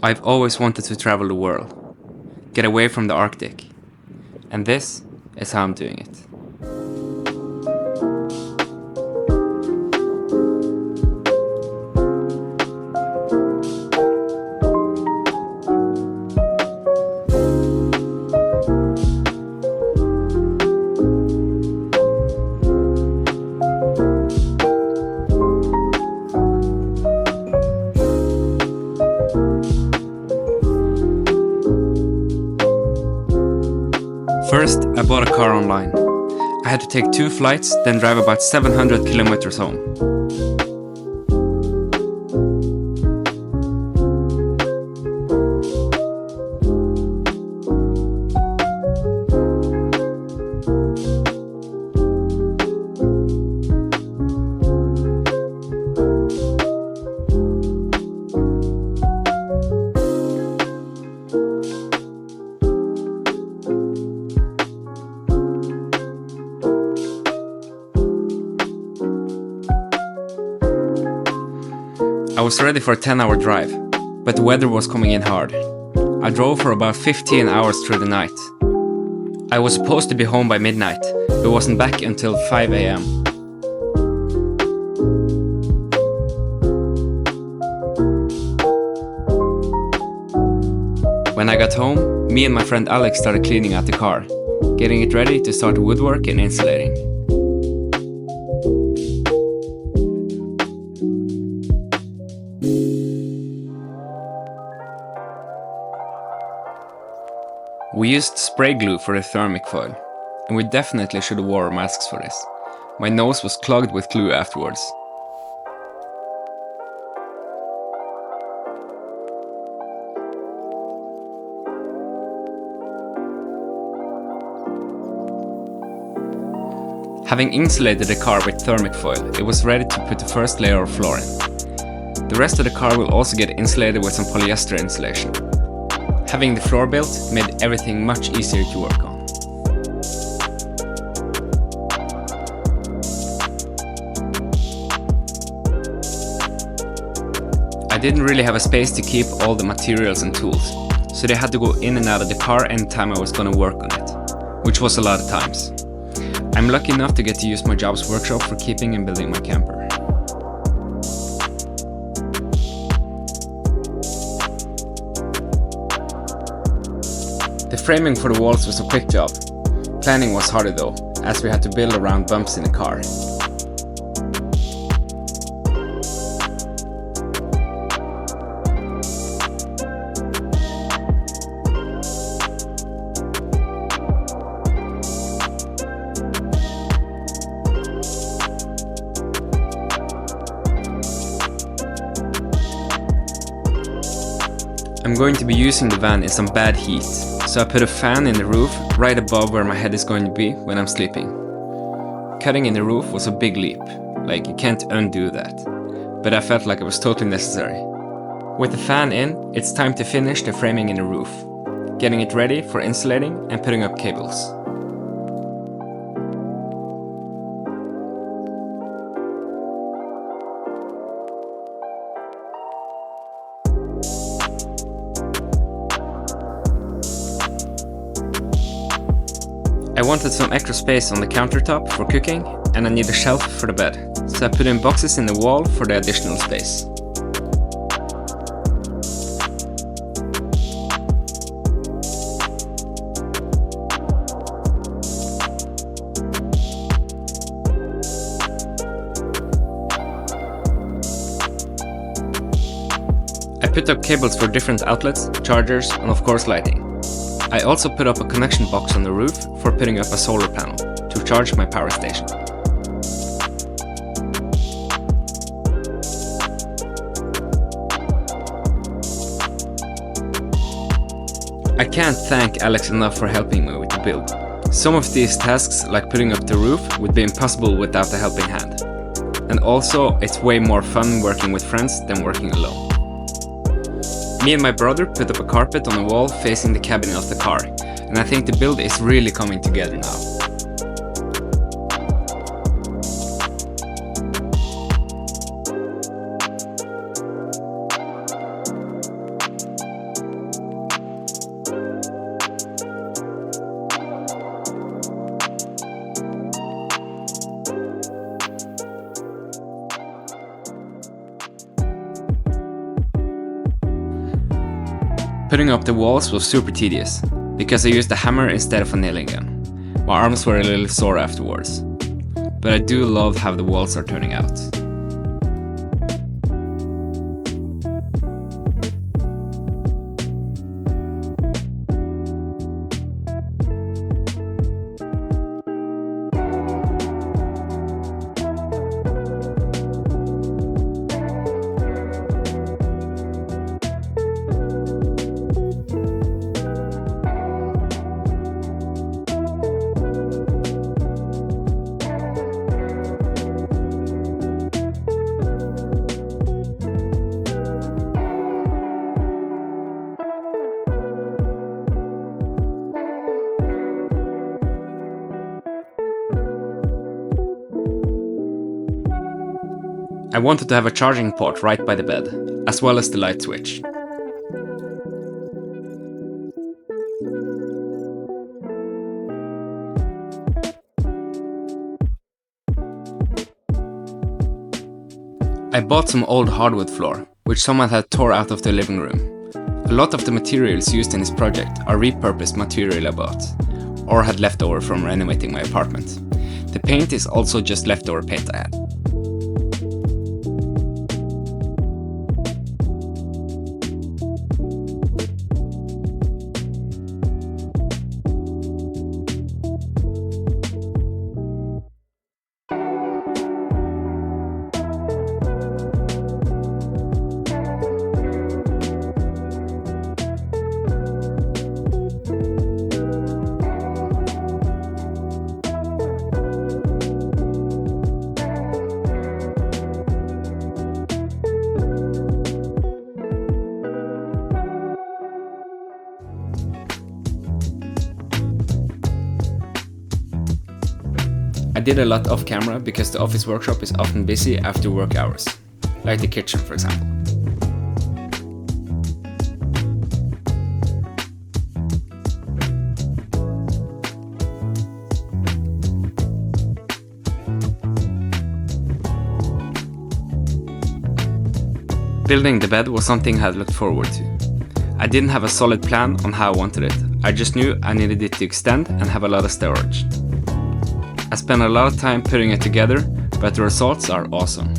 I've always wanted to travel the world, get away from the Arctic, and this is how I'm doing it. First, I bought a car online. I had to take 2 flights, then drive about 700 kilometers home. I was ready for a 10-hour drive, but the weather was coming in hard. I drove for about 15 hours through the night. I was supposed to be home by midnight, but wasn't back until 5 a.m. When I got home, me and my friend Alex started cleaning out the car, getting it ready to start woodwork and insulating. We used spray glue for the thermic foil, and we definitely should have wore masks for this. My nose was clogged with glue afterwards. Having insulated the car with thermic foil, it was ready to put the first layer of flooring. The rest of the car will also get insulated with some polyester insulation. Having the floor built made everything much easier to work on. I didn't really have a space to keep all the materials and tools, so they had to go in and out of the car anytime I was gonna work on it, which was a lot of times. I'm lucky enough to get to use my job's workshop for keeping and building my camper. The framing for the walls was a quick job. Planning was harder though, as we had to build around bumps in the car. I'm going to be using the van in some bad heat, so I put a fan in the roof right above where my head is going to be when I'm sleeping. Cutting in the roof was a big leap, like you can't undo that, but I felt like it was totally necessary. With the fan in, it's time to finish the framing in the roof, getting it ready for insulating and putting up cables. I wanted some extra space on the countertop for cooking, and I need a shelf for the bed, so I put in boxes in the wall for the additional space. I put up cables for different outlets, chargers, and of course lighting. I also put up a connection box on the roof for putting up a solar panel to charge my power station. I can't thank Alex enough for helping me with the build. Some of these tasks, like putting up the roof, would be impossible without a helping hand. And also, it's way more fun working with friends than working alone. Me and my brother put up a carpet on the wall facing the cabin of the car, and I think the build is really coming together now. Putting up the walls was super tedious, because I used a hammer instead of a nailing gun. My arms were a little sore afterwards. But I do love how the walls are turning out. I wanted to have a charging port right by the bed, as well as the light switch. I bought some old hardwood floor, which someone had tore out of the living room. A lot of the materials used in this project are repurposed material I bought, or had left over from renovating my apartment. The paint is also just leftover paint I had. I did a lot off camera because the office workshop is often busy after work hours, like the kitchen for example. Building the bed was something I had looked forward to. I didn't have a solid plan on how I wanted it, I just knew I needed it to extend and have a lot of storage. I spent a lot of time putting it together, but the results are awesome.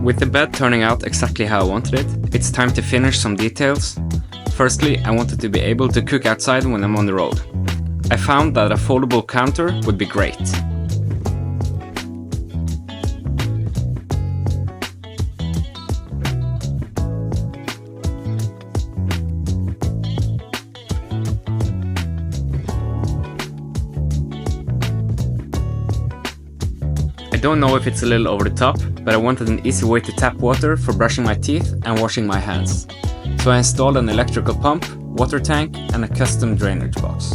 With the bed turning out exactly how I wanted it, it's time to finish some details. Firstly, I wanted to be able to cook outside when I'm on the road. I found that a foldable counter would be great. I don't know if it's a little over the top, but I wanted an easy way to tap water for brushing my teeth and washing my hands. So I installed an electrical pump, water tank, and a custom drainage box.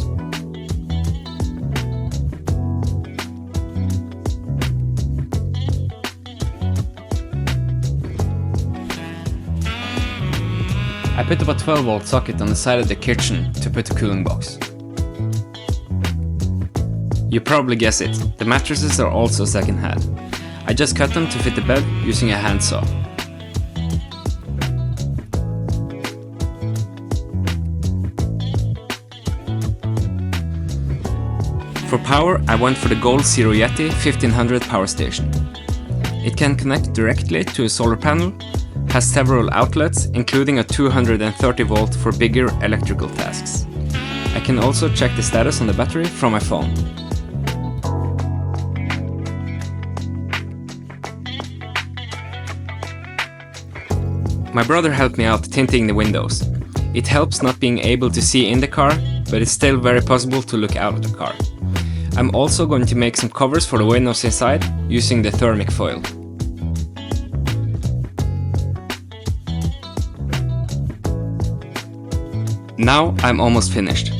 I put up a 12-volt socket on the side of the kitchen to put the cooling box. You probably guess it, the mattresses are also second-hand. I just cut them to fit the bed using a handsaw. For power, I went for the Gold Zero Yeti 1500 power station. It can connect directly to a solar panel, has several outlets, including a 230 volt for bigger electrical tasks. I can also check the status on the battery from my phone. My brother helped me out tinting the windows. It helps not being able to see in the car, but it's still very possible to look out of the car. I'm also going to make some covers for the windows inside using the thermic foil. Now I'm almost finished.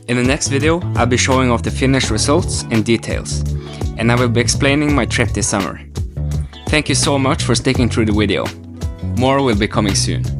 In the next video I'll be showing off the finished results and details, and I will be explaining my trip this summer. Thank you so much for sticking through the video. More will be coming soon.